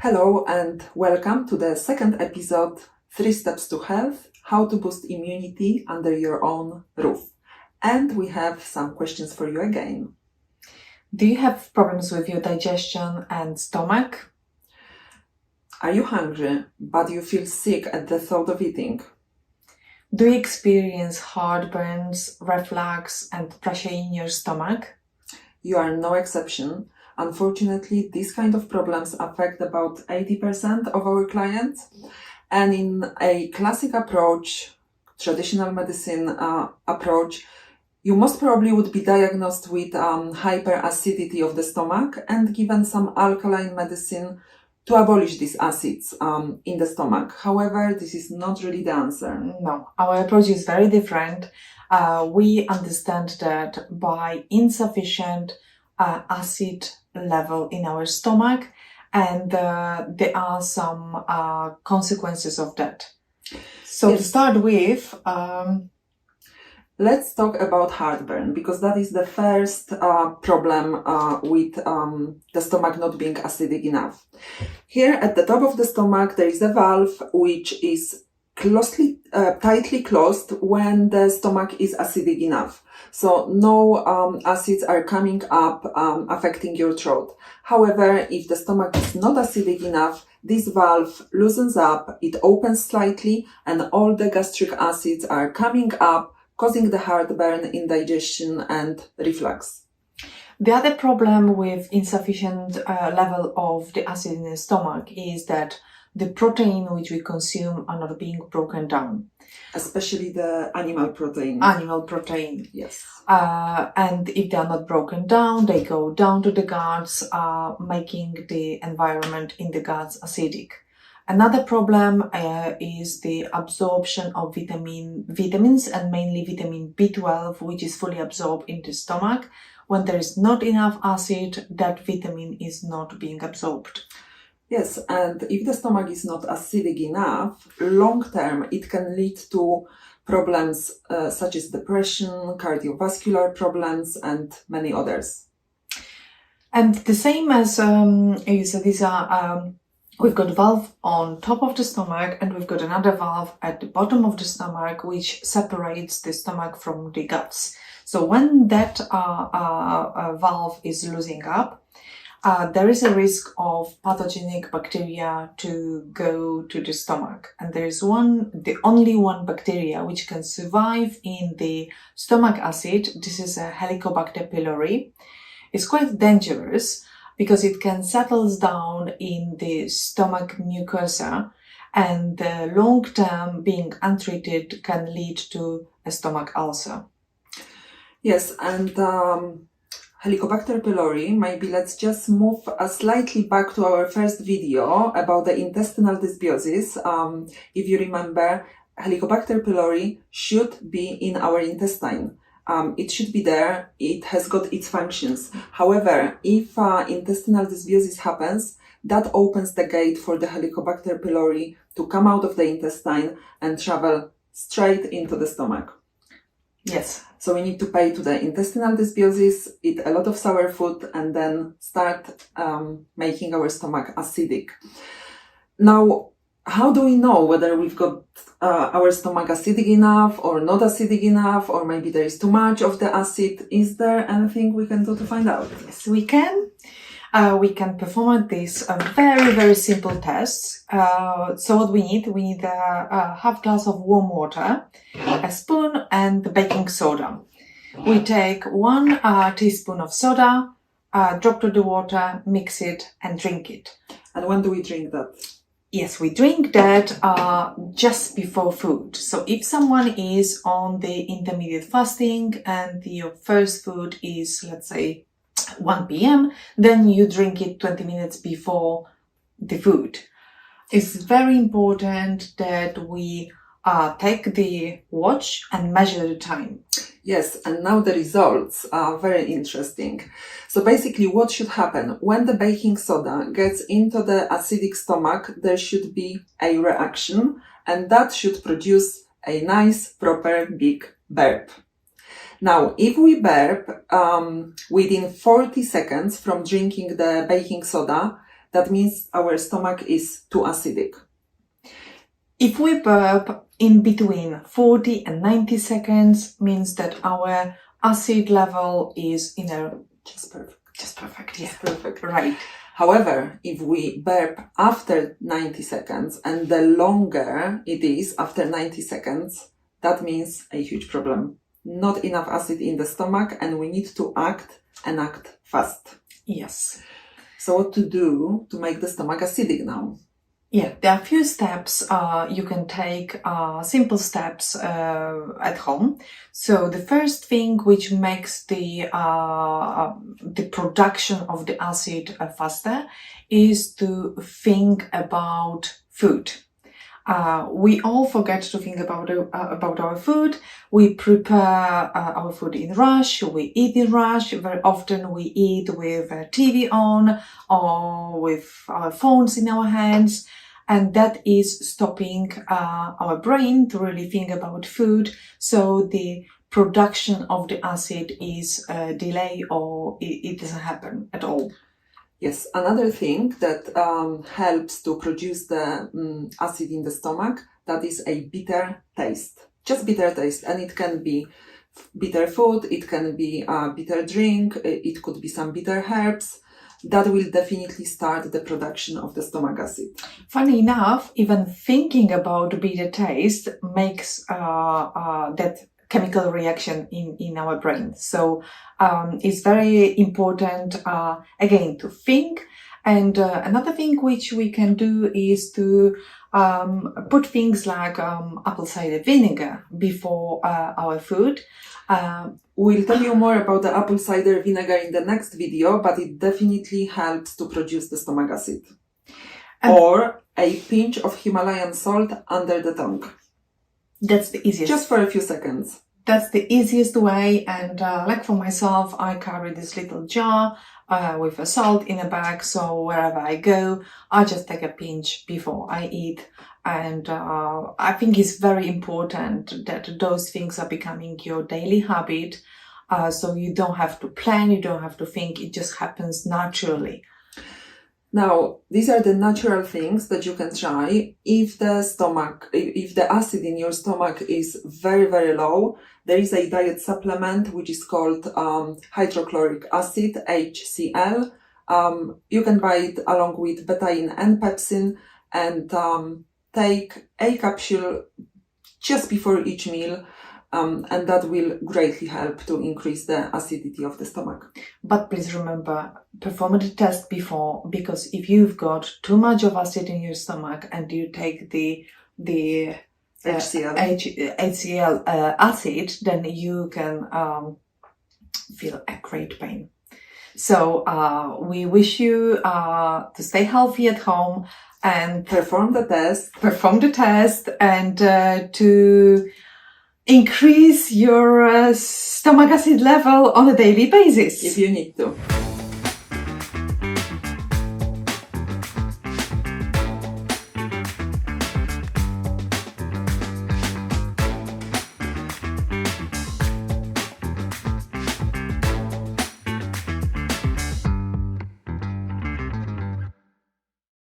Hello and welcome to the second episode, 3 Steps to Health, How to Boost Immunity Under Your Own Roof. And we have some questions for you again. Do you have problems with your digestion and stomach? Are you hungry, but you feel sick at the thought of eating? Do you experience heartburns, reflux, and pressure in your stomach? You are no exception. Unfortunately, these kind of problems affect about 80% of our clients. And in a classic approach, traditional medicine approach, you most probably would be diagnosed with hyperacidity of the stomach and given some alkaline medicine to abolish these acids in the stomach. However, this is not really the answer. No, our approach is very different. We understand that by insufficient acid level in our stomach, and there are some consequences of that. So Yes. to start with, let's talk about heartburn, because that is the first problem with the stomach not being acidic enough. Here at the top of the stomach, there is a valve which is tightly closed when the stomach is acidic enough. So no acids are coming up affecting your throat. However, if the stomach is not acidic enough, this valve loosens up, it opens slightly, and all the gastric acids are coming up, causing the heartburn, indigestion, and reflux. the other problem with insufficient level of the acid in the stomach is that the protein which we consume are not being broken down. Especially the animal protein. Animal protein. Yes. And if they are not broken down, they go down to the guts, making the environment in the guts acidic. Another problem is the absorption of vitamins and mainly vitamin B12, which is fully absorbed in the stomach. When there is not enough acid, that vitamin is not being absorbed. Yes, and if the stomach is not acidic enough, long term it can lead to problems such as depression, cardiovascular problems, and many others. And the same as you said, these are we've got a valve on top of the stomach, and we've got another valve at the bottom of the stomach, which separates the stomach from the guts. So when that valve is losing up, there is a risk of pathogenic bacteria to go to the stomach. And there is the only one bacteria which can survive in the stomach acid. This is a Helicobacter pylori. It's quite dangerous because it can settle down in the stomach mucosa, and long term being untreated can lead to a stomach ulcer. Yes, and Helicobacter pylori, maybe let's just move slightly back to our first video about the intestinal dysbiosis. If you remember, Helicobacter pylori should be in our intestine. It should be there, it has got its functions. However, if intestinal dysbiosis happens, that opens the gate for the Helicobacter pylori to come out of the intestine and travel straight into the stomach. Yes. So we need to pay to the intestinal dysbiosis, eat a lot of sour food, and then start making our stomach acidic. Now, how do we know whether we've got our stomach acidic enough or not acidic enough, or maybe there is too much of the acid? Is there anything we can do to find out? Yes, we can. We can perform these very, very simple tests. So what we need a half glass of warm water, a spoon, and the baking soda. We take 1 teaspoon of soda, drop to the water, mix it, and drink it. And when do we drink that? Yes, we drink that just before food. So if someone is on the intermediate fasting and your first food is, let's say, 1 p.m., then you drink it 20 minutes before the food. It's very important that we take the watch and measure the time. Yes, and now the results are very interesting. So basically what should happen? When the baking soda gets into the acidic stomach, there should be a reaction, and that should produce a nice, proper, big burp. Now, if we burp within 40 seconds from drinking the baking soda, that means our stomach is too acidic. If we burp in between 40 and 90 seconds, means that our acid level is Just perfect. just perfect. Just perfect. Right. However, if we burp after 90 seconds, and the longer it is after 90 seconds, that means a huge problem. Not enough acid in the stomach, and we need to act and act fast. Yes. So what to do to make the stomach acidic now? Yeah, there are a few steps you can take, simple steps at home. So the first thing which makes the production of the acid faster is to think about food. We all forget to think about our food. We prepare our food in rush. We eat in rush. Very often we eat with TV on or with our phones in our hands. And that is stopping our brain to really think about food. So the production of the acid is delayed or it doesn't happen at all. Yes, another thing that helps to produce the acid in the stomach, that is a bitter taste. Just bitter taste. And it can be bitter food, it can be a bitter drink, it could be some bitter herbs. That will definitely start the production of the stomach acid. Funny enough, even thinking about bitter taste makes that chemical reaction in our brain. So it's very important, again, to think. And another thing which we can do is to put things like apple cider vinegar before our food. We'll tell you more about the apple cider vinegar in the next video, but it definitely helps to produce the stomach acid. Or a pinch of Himalayan salt under the tongue. That's the easiest. Just for a few seconds. That's the easiest way. And like for myself, I carry this little jar with a salt in a bag. So wherever I go, I just take a pinch before I eat. And I think it's very important that those things are becoming your daily habit. So you don't have to plan, you don't have to think, it just happens naturally. Now, these are the natural things that you can try. If the acid in your stomach is very, very low, there is a diet supplement which is called hydrochloric acid, HCl. You can buy it along with betaine and pepsin, and take a capsule just before each meal, and that will greatly help to increase the acidity of the stomach. But please remember, perform the test before, because if you've got too much of acid in your stomach and you take the HCl acid, then you can feel a great pain. So we wish you to stay healthy at home and perform the test and to increase your stomach acid level on a daily basis. if you need to.